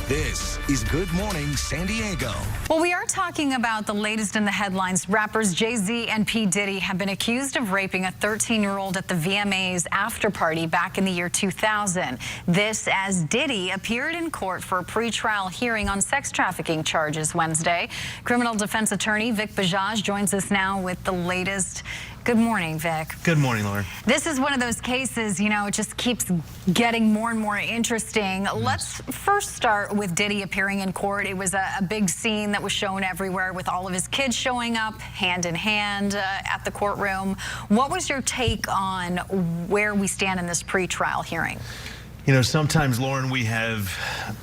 This is Good Morning San Diego. Well, we are talking about the latest in the headlines. Rappers Jay Z and P Diddy have been accused of raping a 13-year-old at the VMA's after party back in the year 2000. This as Diddy appeared in court for a pretrial hearing on sex trafficking charges Wednesday. Criminal defense attorney Vikas Bajaj joins us now with the latest. Good morning, Vic. Good morning, Lauren. This is one of those cases, you know, it just keeps getting more and more interesting. Let's first start with Diddy appearing in court. It was a big scene that was shown everywhere with all of his kids showing up hand in hand at the courtroom. What was your take on where we stand in this pretrial hearing? You know, sometimes, Lauren, we have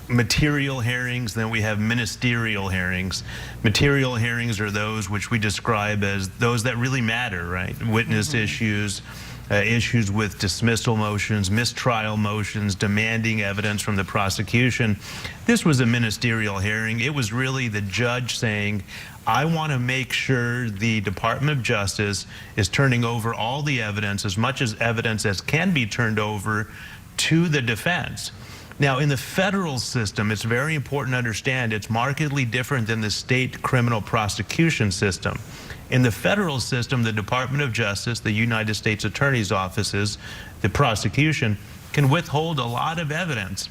material hearings, then we have ministerial hearings. Material hearings are those which we describe as those that really matter, right? Witness issues, issues with dismissal motions, mistrial motions, demanding evidence from the prosecution. This was a ministerial hearing. It was really the judge saying, I want to make sure the Department of Justice is turning over all the evidence, as much as evidence as can be turned over to the defense. Now, in the federal system, it's very important to understand it's markedly different than the state criminal prosecution system. In the federal system, the Department of Justice, the United States Attorney's offices, the prosecution can withhold a lot of evidence.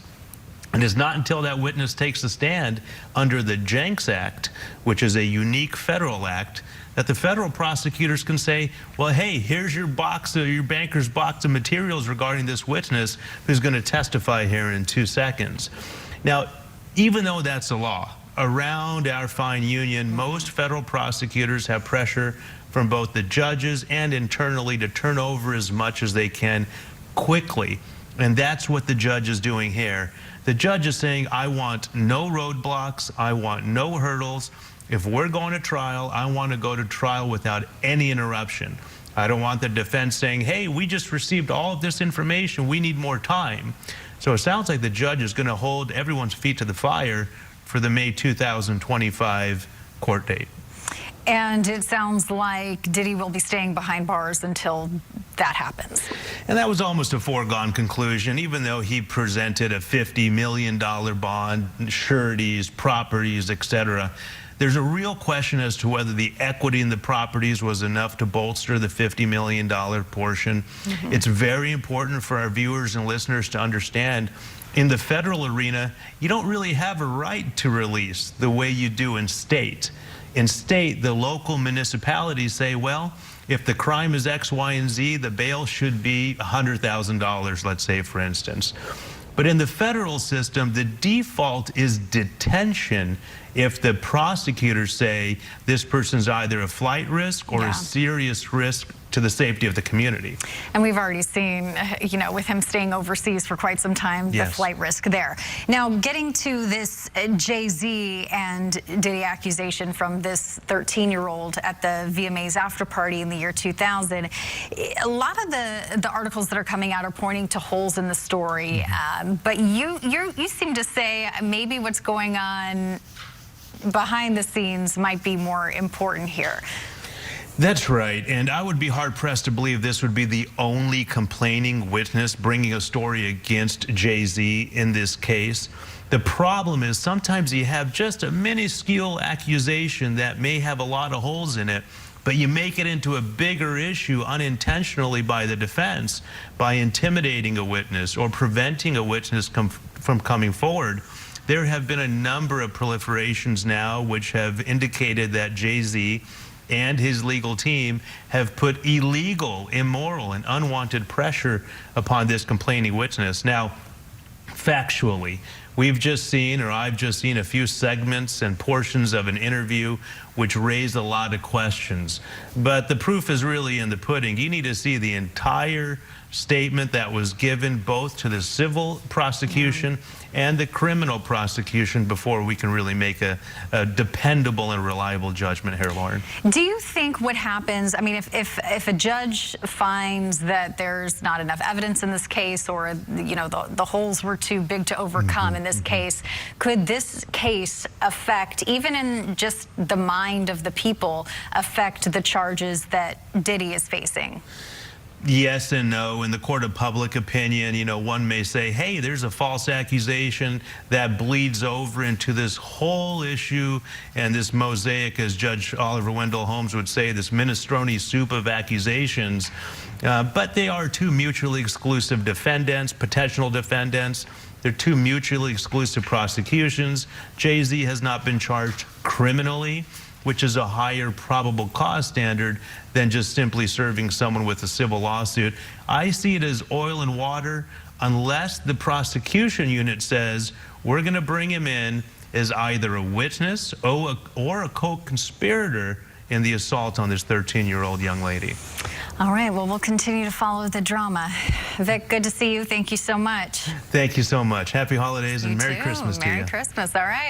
And it's not until that witness takes a stand under the Jenks Act, which is a unique federal act, that the federal prosecutors can say, well, hey, here's your box, your banker's box of materials regarding this witness who's going to testify here in 2 seconds. Now, even though that's the law, around our fine union, most federal prosecutors have pressure from both the judges and internally to turn over as much as they can quickly. And that's what the judge is doing here. The judge is saying, I want no roadblocks, I want no hurdles. If we're going to trial, I want to go to trial without any interruption. I don't want the defense saying, hey, we just received all of this information, we need more time. So it sounds like the judge is going to hold everyone's feet to the fire for the May 2025 court date. And it sounds like Diddy will be staying behind bars until that happens. And that was almost a foregone conclusion, even though he presented a $50 million bond, sureties, properties, etc. There's a real question as to whether the equity in the properties was enough to bolster the $50 million portion. It's very important for our viewers and listeners to understand, in the federal arena, you don't really have a right to release the way you do in state. In state, the local municipalities say, well, if the crime is X, Y, and Z, the bail should be $100,000, let's say, for instance. But in the federal system, the default is detention if the prosecutors say this person's either a flight risk or a serious risk to the safety of the community. And we've already seen, you know, with him staying overseas for quite some time, the flight risk there. Now, getting to this Jay Z and Diddy accusation from this 13-year-old at the VMA's after party in the year 2000, a lot of the articles that are coming out are pointing to holes in the story. But you seem to say maybe what's going on behind the scenes might be more important here. That's right, and I would be hard-pressed to believe this would be the only complaining witness bringing a story against Jay Z in this case. The problem is sometimes you have just a minuscule accusation that may have a lot of holes in it, but you make it into a bigger issue unintentionally by the defense by intimidating a witness or preventing a witness from coming forward. There have been a number of proliferations now which have indicated that Jay Z and his legal team have put illegal, immoral, and unwanted pressure upon this complaining witness. Now, factually, we've just seen, or I've just seen, a few segments and portions of an interview which raised a lot of questions. But the proof is really in the pudding. You need to see the entire statement that was given both to the civil prosecution and the criminal prosecution before we can really make a dependable and reliable judgment here, Lauren. Do you think what happens, I mean, if a judge finds that there's not enough evidence in this case, or, you know, the holes were too big to overcome in this case, could this case affect, even in just the mind of the people, affect the charges that Diddy is facing? Yes and no. In the court of public opinion, you know, one may say, hey, there's a false accusation that bleeds over into this whole issue and this mosaic, as Judge Oliver Wendell Holmes would say, this minestrone soup of accusations. But they are two mutually exclusive defendants, potential defendants. They're two mutually exclusive prosecutions. Jay-Z has not been charged criminally, which is a higher probable cause standard than just simply serving someone with a civil lawsuit. I see it as oil and water unless the prosecution unit says we're going to bring him in as either a witness or a co-conspirator in the assault on this 13-year-old young lady. All right, well, we'll continue to follow the drama. Vic, good to see you. Thank you so much. Thank you so much. Happy holidays and Merry Christmas to you. Merry Christmas. All right.